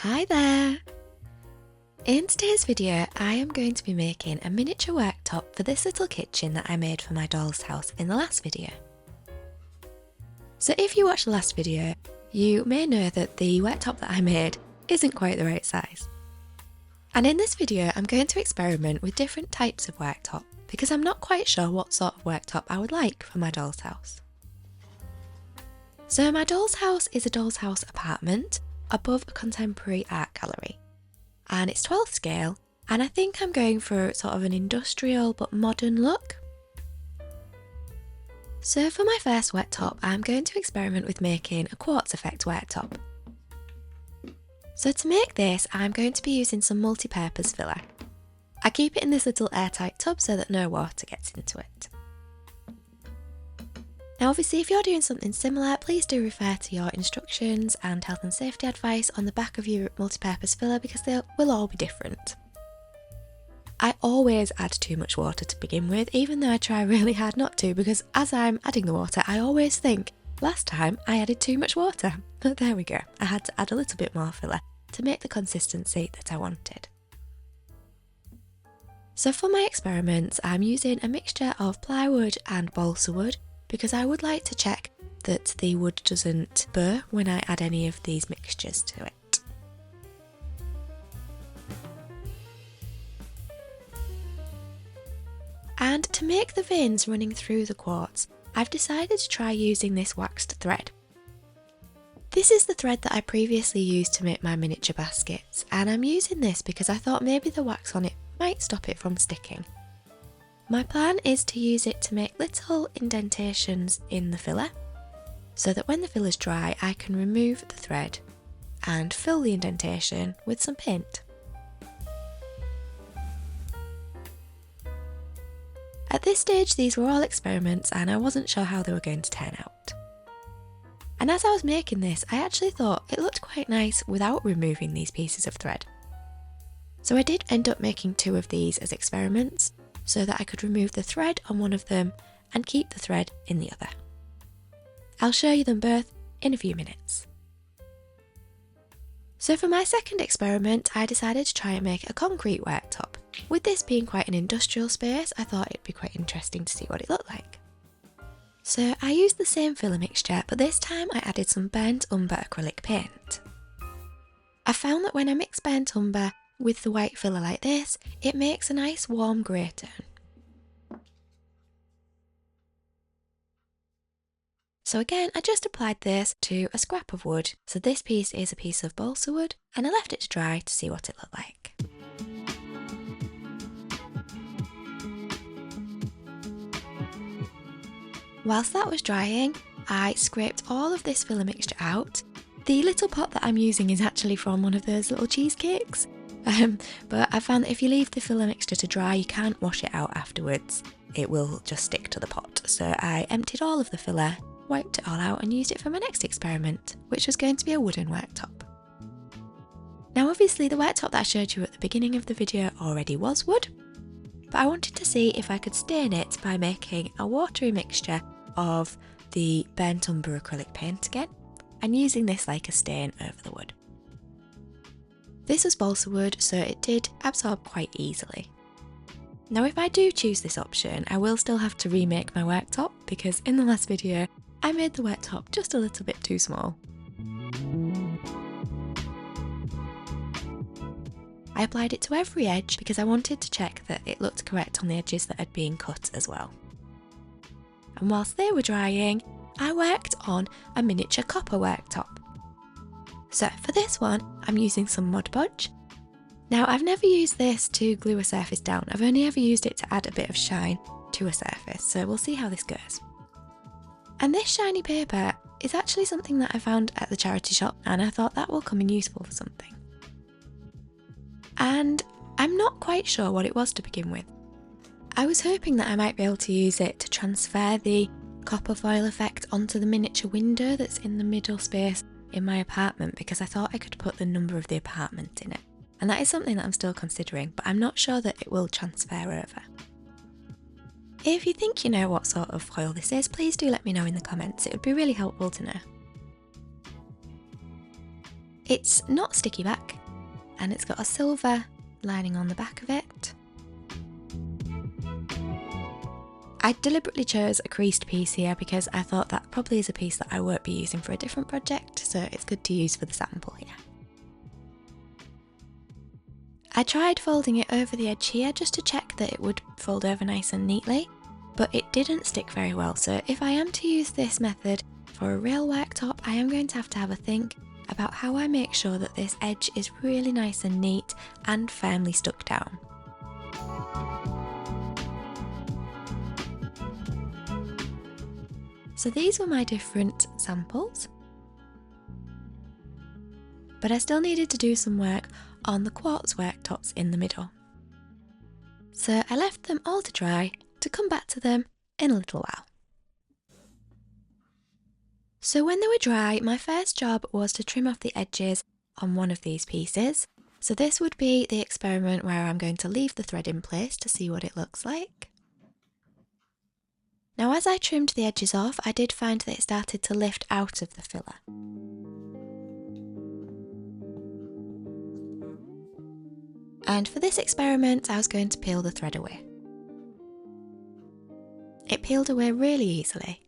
Hi there! In today's video I am going to be making a miniature worktop for this little kitchen that I made for my doll's house in the last video. So if you watched the last video, you may know that the worktop that I made isn't quite the right size. And in this video I'm going to experiment with different types of worktop because I'm not quite sure what sort of worktop I would like for my doll's house. So my doll's house is a doll's house apartment above a contemporary art gallery, and it's 12th scale, and I think I'm going for sort of an industrial but modern look. So for my first worktop I'm going to experiment with making a quartz effect worktop. So to make this I'm going to be using some multi-purpose filler. I keep it in this little airtight tub so that no water gets into it. Now obviously if you're doing something similar, please do refer to your instructions and health and safety advice on the back of your multi-purpose filler because they will all be different. I always add too much water to begin with, even though I try really hard not to, because as I'm adding the water I always think, last time I added too much water. But there we go, I had to add a little bit more filler to make the consistency that I wanted. So for my experiments I'm using a mixture of plywood and balsa wood, because I would like to check that the wood doesn't burr when I add any of these mixtures to it. And to make the veins running through the quartz, I've decided to try using this waxed thread. This is the thread that I previously used to make my miniature baskets, and I'm using this because I thought maybe the wax on it might stop it from sticking. My plan is to use it to make little indentations in the filler, so that when the filler's dry I can remove the thread and fill the indentation with some paint. At this stage these were all experiments and I wasn't sure how they were going to turn out. And as I was making this I actually thought it looked quite nice without removing these pieces of thread. So I did end up making two of these as experiments, so that I could remove the thread on one of them and keep the thread in the other. I'll show you them both in a few minutes. So for my second experiment I decided to try and make a concrete worktop. With this being quite an industrial space I thought it'd be quite interesting to see what it looked like. So I used the same filler mixture, but this time I added some burnt umber acrylic paint. I found that when I mix burnt umber with the white filler like this, it makes a nice warm grey tone. So again, I just applied this to a scrap of wood. So this piece is a piece of balsa wood, and I left it to dry to see what it looked like. Whilst that was drying, I scraped all of this filler mixture out. The little pot that I'm using is actually from one of those little cheesecakes. But I found that if you leave the filler mixture to dry you can't wash it out afterwards, it will just stick to the pot. So I emptied all of the filler, wiped it all out and used it for my next experiment, which was going to be a wooden worktop. Now obviously the worktop that I showed you at the beginning of the video already was wood, but I wanted to see if I could stain it by making a watery mixture of the burnt umber acrylic paint again, and using this like a stain over the wood. This was balsa wood, so it did absorb quite easily. Now if I do choose this option, I will still have to remake my worktop because in the last video I made the worktop just a little bit too small. I applied it to every edge because I wanted to check that it looked correct on the edges that had been cut as well. And whilst they were drying, I worked on a miniature copper worktop. So for this one, I'm using some Mod Podge. Now I've never used this to glue a surface down, I've only ever used it to add a bit of shine to a surface, so we'll see how this goes. And this shiny paper is actually something that I found at the charity shop and I thought that will come in useful for something. And I'm not quite sure what it was to begin with. I was hoping that I might be able to use it to transfer the copper foil effect onto the miniature window that's in the middle space in my apartment, because I thought I could put the number of the apartment in it, and that is something that I'm still considering, but I'm not sure that it will transfer over. If you think you know what sort of foil this is, please do let me know in the comments, it would be really helpful to know. It's not sticky back, and it's got a silver lining on the back of it. I deliberately chose a creased piece here because I thought that probably is a piece that I won't be using for a different project, so it's good to use for the sample here. I tried folding it over the edge here just to check that it would fold over nice and neatly, but it didn't stick very well, so if I am to use this method for a real worktop, I am going to have a think about how I make sure that this edge is really nice and neat and firmly stuck down. So these were my different samples, but I still needed to do some work on the Quartz worktops in the middle. So I left them all to dry to come back to them in a little while. So when they were dry, my first job was to trim off the edges on one of these pieces. So this would be the experiment where I'm going to leave the thread in place to see what it looks like. Now as I trimmed the edges off, I did find that it started to lift out of the filler. And for this experiment, I was going to peel the thread away. It peeled away really easily.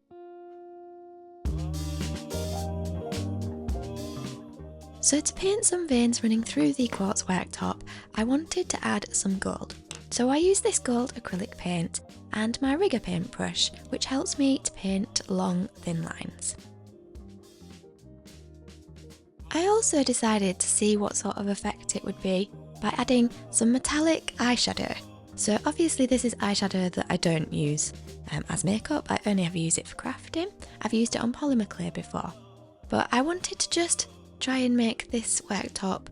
So to paint some veins running through the Quartz worktop, I wanted to add some gold. So I use this gold acrylic paint and my rigger paintbrush, which helps me to paint long, thin lines. I also decided to see what sort of effect it would be by adding some metallic eyeshadow. So obviously this is eyeshadow that I don't use as makeup, I only ever use it for crafting. I've used it on polymer clay before, but I wanted to just try and make this worktop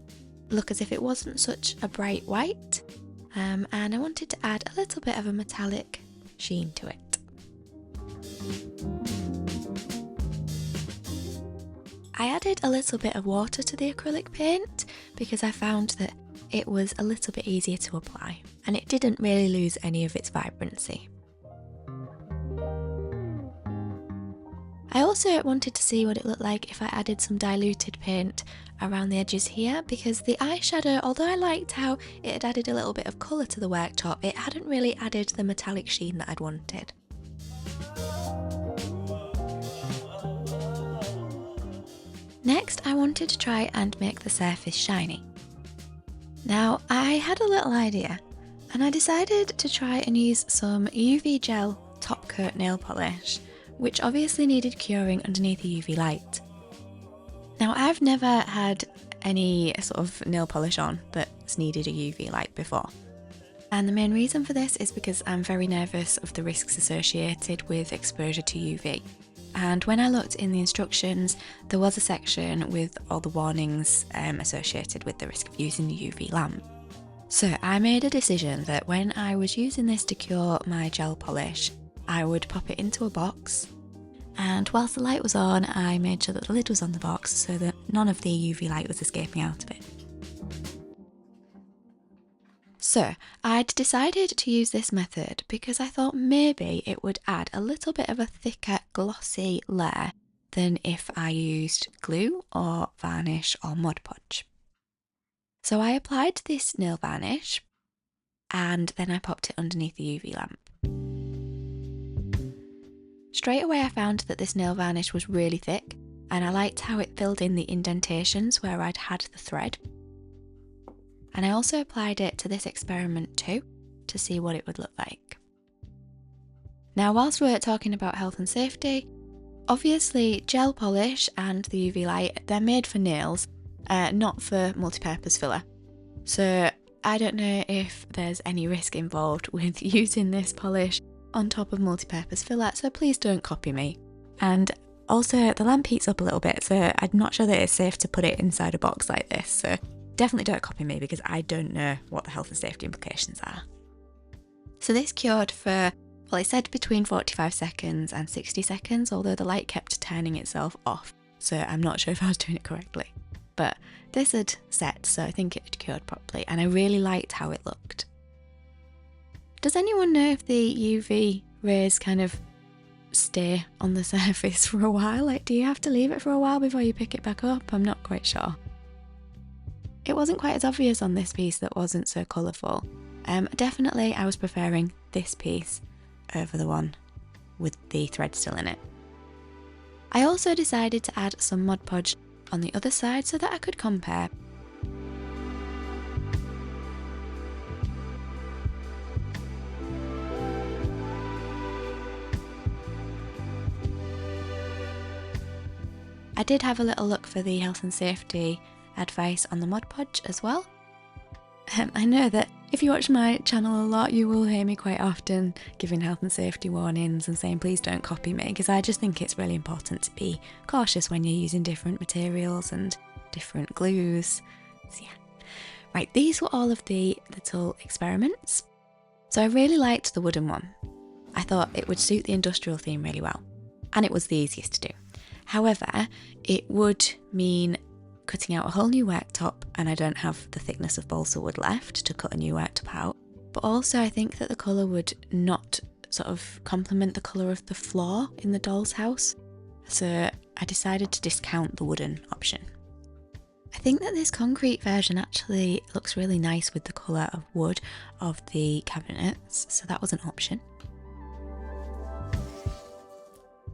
look as if it wasn't such a bright white. And I wanted to add a little bit of a metallic sheen to it. I added a little bit of water to the acrylic paint because I found that it was a little bit easier to apply and it didn't really lose any of its vibrancy. I also wanted to see what it looked like if I added some diluted paint around the edges here, because the eyeshadow, although I liked how it had added a little bit of colour to the worktop, it hadn't really added the metallic sheen that I'd wanted. Next, I wanted to try and make the surface shiny. Now, I had a little idea and I decided to try and use some UV gel top coat nail polish, which obviously needed curing underneath the UV light. Now, I've never had any sort of nail polish on that's needed a UV light before. And the main reason for this is because I'm very nervous of the risks associated with exposure to UV. And when I looked in the instructions, there was a section with all the warnings associated with the risk of using the UV lamp. So I made a decision that when I was using this to cure my gel polish, I would pop it into a box, and whilst the light was on, I made sure that the lid was on the box so that none of the UV light was escaping out of it. So I'd decided to use this method because I thought maybe it would add a little bit of a thicker, glossy layer than if I used glue or varnish or Mod Podge. So I applied this nail varnish and then I popped it underneath the UV lamp. Straight away I found that this nail varnish was really thick and I liked how it filled in the indentations where I'd had the thread. And I also applied it to this experiment too, to see what it would look like. Now, whilst we're talking about health and safety, obviously gel polish and the UV light, they're made for nails, not for multi-purpose filler. So I don't know if there's any risk involved with using this polish on top of multi-purpose filler, so please don't copy me. And also the lamp heats up a little bit, so I'm not sure that it's safe to put it inside a box like this, so definitely don't copy me because I don't know what the health and safety implications are. So this cured for, well, it said between 45 seconds and 60 seconds, although the light kept turning itself off, so I'm not sure if I was doing it correctly. But this had set, so I think it had cured properly, and I really liked how it looked. Does anyone know if the UV rays kind of stay on the surface for a while? Like, do you have to leave it for a while before you pick it back up? I'm not quite sure. it wasn't quite as obvious on this piece that wasn't so colourful. Definitely I was preferring this piece over the one with the thread still in it. I also decided to add some Mod Podge on the other side so that I could compare. I did have a little look for the health and safety advice on the Mod Podge as well. I know that if you watch my channel a lot, you will hear me quite often giving health and safety warnings and saying please don't copy me, because I just think it's really important to be cautious when you're using different materials and different glues. So yeah. Right, these were all of the little experiments. So I really liked the wooden one. I thought it would suit the industrial theme really well, and it was the easiest to do. However, it would mean cutting out a whole new worktop, and I don't have the thickness of balsa wood left to cut a new worktop out. But also I think that the colour would not sort of complement the colour of the floor in the doll's house. So I decided to discount the wooden option. I think that this concrete version actually looks really nice with the colour of wood of the cabinets, so that was an option.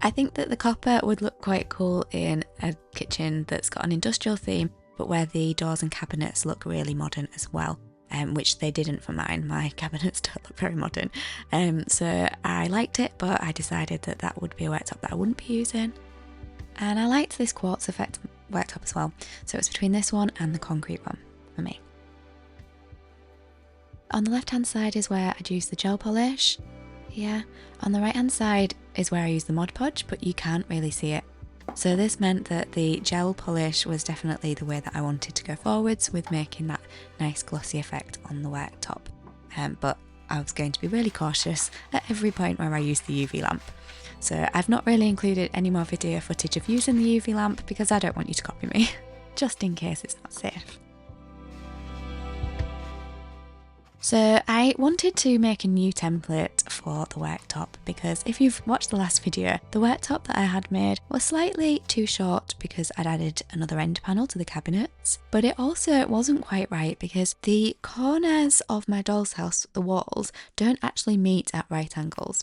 I think that the copper would look quite cool in a kitchen that's got an industrial theme, but where the doors and cabinets look really modern as well, which they didn't for mine. My cabinets don't look very modern. So I liked it, but I decided that that would be a worktop that I wouldn't be using. And I liked this quartz effect worktop as well, so it was between this one and the concrete one for me. On the left hand side is where I'd use the gel polish. Yeah, on the right hand side is where I use the Mod Podge, but you can't really see it. So this meant that the gel polish was definitely the way that I wanted to go forwards with making that nice glossy effect on the worktop. But I was going to be really cautious at every point where I used the UV lamp. So I've not really included any more video footage of using the UV lamp because I don't want you to copy me, just in case it's not safe. So I wanted to make a new template for the worktop because if you've watched the last video, the worktop that I had made was slightly too short because I'd added another end panel to the cabinets, but it also wasn't quite right because the corners of my doll's house, the walls, don't actually meet at right angles.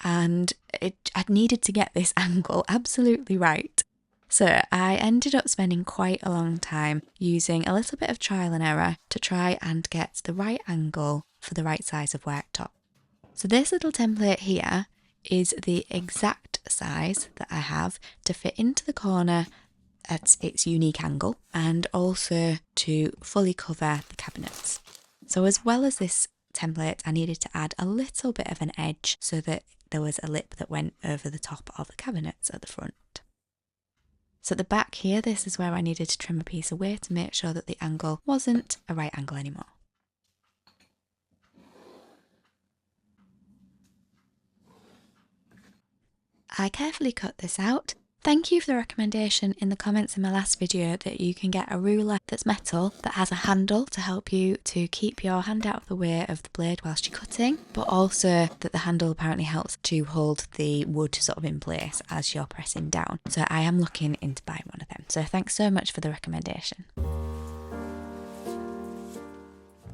And I'd needed to get this angle absolutely right. So I ended up spending quite a long time using a little bit of trial and error to try and get the right angle for the right size of worktop. So this little template here is the exact size that I have to fit into the corner at its unique angle and also to fully cover the cabinets. So as well as this template, I needed to add a little bit of an edge so that there was a lip that went over the top of the cabinets at the front. So at the back here, this is where I needed to trim a piece away to make sure that the angle wasn't a right angle anymore. I carefully cut this out. Thank you for the recommendation in the comments in my last video that you can get a ruler that's metal that has a handle to help you to keep your hand out of the way of the blade whilst you're cutting, but also that the handle apparently helps to hold the wood sort of in place as you're pressing down. So I am looking into buying one of them. So thanks so much for the recommendation.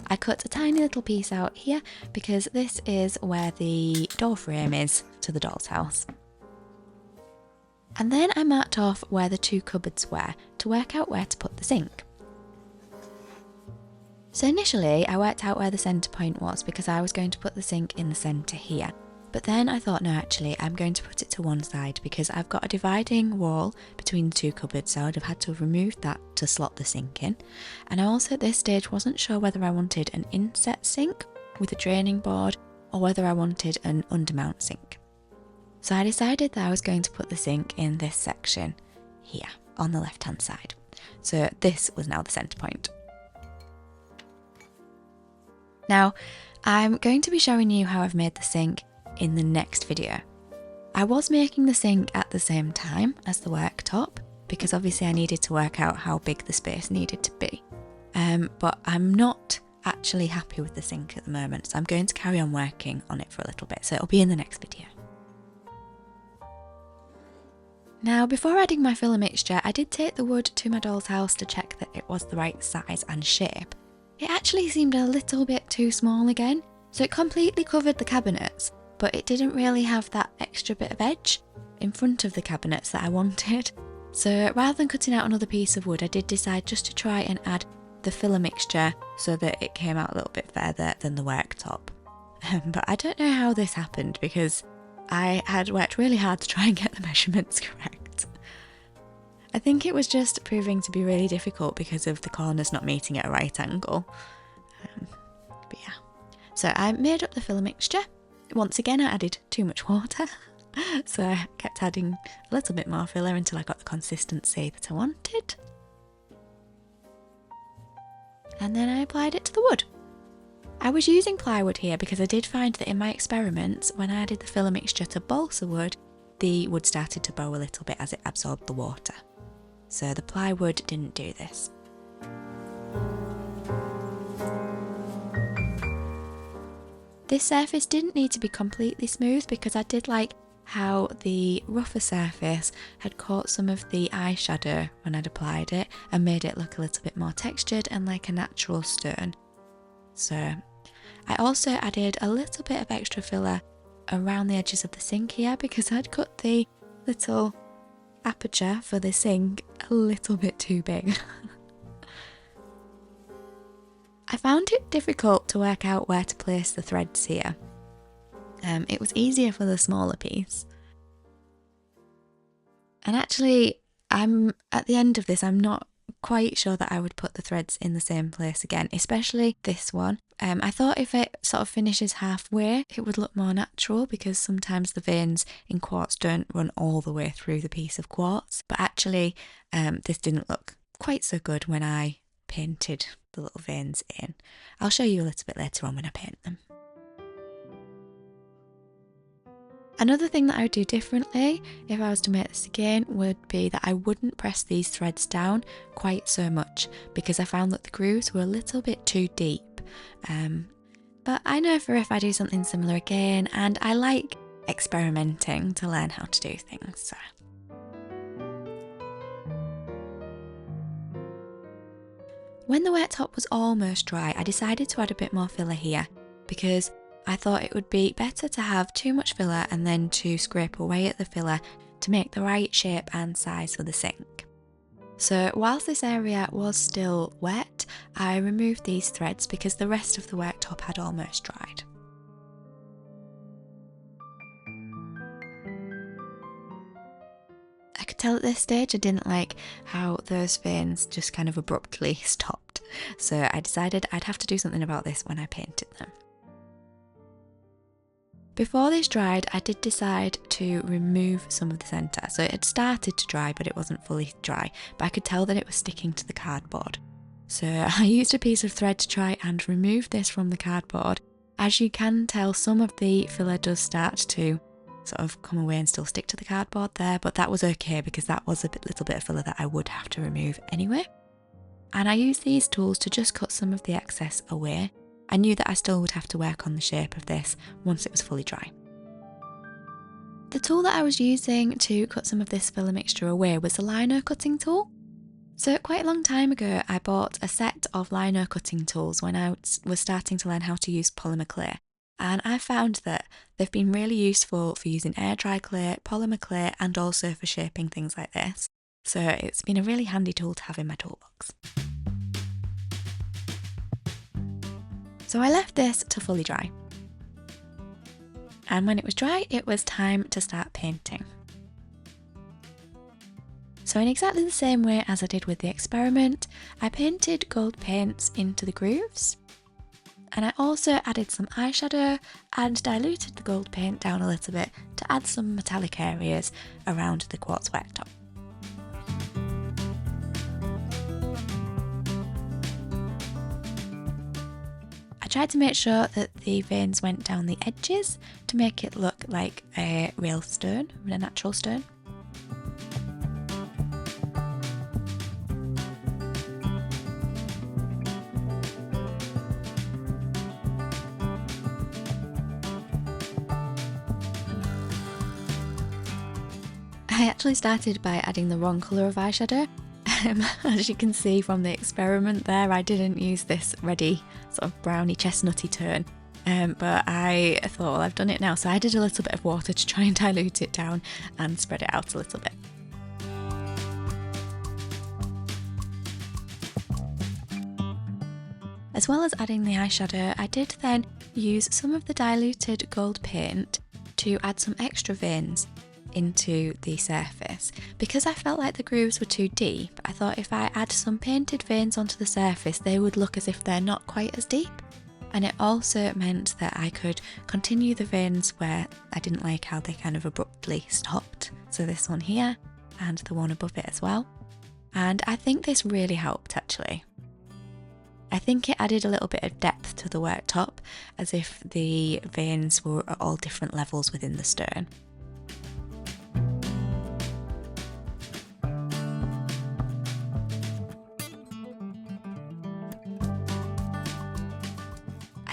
I cut a tiny little piece out here because this is where the door frame is to the doll's house. And then I marked off where the two cupboards were to work out where to put the sink. So initially I worked out where the centre point was because I was going to put the sink in the centre here. But then I thought, no, actually I'm going to put it to one side because I've got a dividing wall between the two cupboards, so I would have had to have removed that to slot the sink in. And I also at this stage wasn't sure whether I wanted an inset sink with a draining board or whether I wanted an undermount sink. So I decided that I was going to put the sink in this section here on the left hand side. So this was now the centre point. Now I'm going to be showing you how I've made the sink in the next video. I was making the sink at the same time as the worktop because obviously I needed to work out how big the space needed to be. But I'm not actually happy with the sink at the moment, so I'm going to carry on working on it for a little bit, so it'll be in the next video. Now, before adding my filler mixture, I did take the wood to my doll's house to check that it was the right size and shape. It actually seemed a little bit too small again, so it completely covered the cabinets, but it didn't really have that extra bit of edge in front of the cabinets that I wanted. So rather than cutting out another piece of wood, I did decide just to try and add the filler mixture so that it came out a little bit further than the worktop. But I don't know how this happened because I had worked really hard to try and get the measurements correct. I think it was just proving to be really difficult because of the corners not meeting at a right angle. But yeah, so I made up the filler mixture. Once again, I added too much water, so I kept adding a little bit more filler until I got the consistency that I wanted. And then I applied it to the wood. I was using plywood here because I did find that in my experiments, when I added the filler mixture to balsa wood, the wood started to bow a little bit as it absorbed the water. So the plywood didn't do this. This surface didn't need to be completely smooth because I did like how the rougher surface had caught some of the eyeshadow when I'd applied it and made it look a little bit more textured and like a natural stone. So I also added a little bit of extra filler around the edges of the sink here because I'd cut the little aperture for the sink a little bit too big. I found it difficult to work out where to place the threads here. It was easier for the smaller piece. And actually, at the end of this, I'm not quite sure that I would put the threads in the same place again, especially this one. I thought if it sort of finishes halfway, it would look more natural because sometimes the veins in quartz don't run all the way through the piece of quartz. But actually, this didn't look quite so good when I painted the little veins in. I'll show you a little bit later on when I paint them. Another thing that I would do differently if I was to make this again would be that I wouldn't press these threads down quite so much because I found that the grooves were a little bit too deep. But I know for if I do something similar again, and I like experimenting to learn how to do things. So. When the worktop was almost dry, I decided to add a bit more filler here because I thought it would be better to have too much filler and then to scrape away at the filler to make the right shape and size for the sink. So whilst this area was still wet, I removed these threads because the rest of the worktop had almost dried. I could tell at this stage I didn't like how those veins just kind of abruptly stopped, so I decided I'd have to do something about this when I painted them. Before this dried, I did decide to remove some of the centre. So it had started to dry, but it wasn't fully dry. But I could tell that it was sticking to the cardboard. So I used a piece of thread to try and remove this from the cardboard. As you can tell, some of the filler does start to sort of come away and still stick to the cardboard there, but that was okay because that was a little bit of filler that I would have to remove anyway. And I used these tools to just cut some of the excess away. I knew that I still would have to work on the shape of this once it was fully dry. The tool that I was using to cut some of this filler mixture away was a lino cutting tool. So quite a long time ago I bought a set of lino cutting tools when I was starting to learn how to use polymer clay, and I found that they've been really useful for using air dry clay, polymer clay, and also for shaping things like this. So it's been a really handy tool to have in my toolbox. So I left this to fully dry. And when it was dry, it was time to start painting. So in exactly the same way as I did with the experiment, I painted gold paints into the grooves. And I also added some eyeshadow and diluted the gold paint down a little bit to add some metallic areas around the quartz worktop. I tried to make sure that the veins went down the edges to make it look like a real stone, a natural stone. I actually started by adding the wrong colour of eyeshadow. As you can see from the experiment there, I didn't use this ready sort of browny chestnutty tone. But I thought, well, I've done it now, so I added a little bit of water to try and dilute it down and spread it out a little bit. As well as adding the eyeshadow, I did then use some of the diluted gold paint to add some extra veins into the surface. Because I felt like the grooves were too deep, I thought if I add some painted veins onto the surface, they would look as if they're not quite as deep. And it also meant that I could continue the veins where I didn't like how they kind of abruptly stopped. So this one here and the one above it as well. And I think this really helped actually. I think it added a little bit of depth to the worktop, as if the veins were at all different levels within the stone.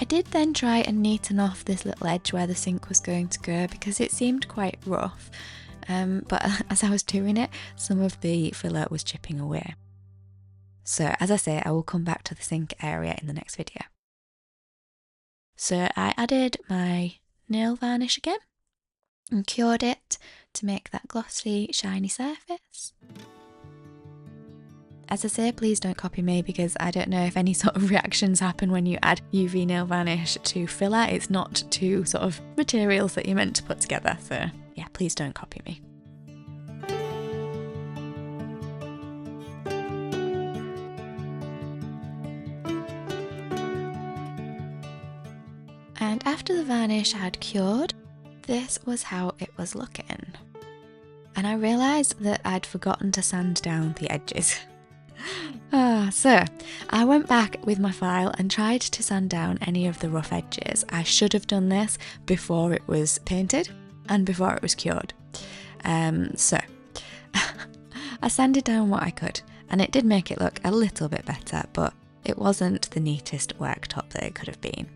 I did then try and neaten off this little edge where the sink was going to go because it seemed quite rough, but as I was doing it, some of the filler was chipping away. So as I say, I will come back to the sink area in the next video. So I added my nail varnish again and cured it to make that glossy, shiny surface. As I say, please don't copy me because I don't know if any sort of reactions happen when you add UV nail varnish to filler. It's not two sort of materials that you're meant to put together. So yeah, please don't copy me. And after the varnish had cured, this was how it was looking. And I realised that I'd forgotten to sand down the edges. So I went back with my file and tried to sand down any of the rough edges. I should have done this before it was painted and before it was cured. So I sanded down what I could, and it did make it look a little bit better, but it wasn't the neatest worktop that it could have been.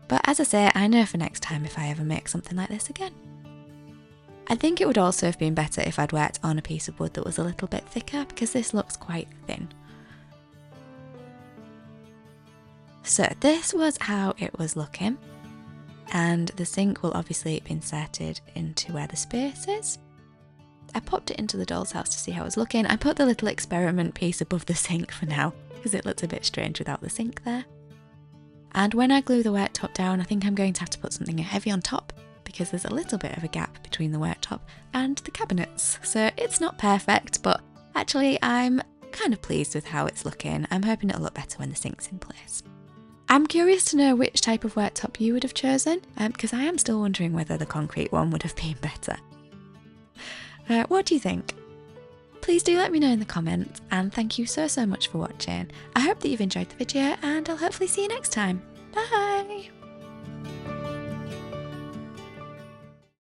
But as I say, I know for next time if I ever make something like this again. I think it would also have been better if I'd worked on a piece of wood that was a little bit thicker, because this looks quite thin. So this was how it was looking, and the sink will obviously be inserted into where the space is. I popped it into the doll's house to see how it was looking. I put the little experiment piece above the sink for now, because it looks a bit strange without the sink there. And when I glue the worktop down, I think I'm going to have to put something heavy on top, because there's a little bit of a gap between the worktop and the cabinets. So it's not perfect, but actually I'm kind of pleased with how it's looking. I'm hoping it'll look better when the sink's in place. I'm curious to know which type of worktop you would have chosen, because I am still wondering whether the concrete one would have been better. What do you think? Please do let me know in the comments, and thank you so much for watching. I hope that you've enjoyed the video, and I'll hopefully see you next time. Bye!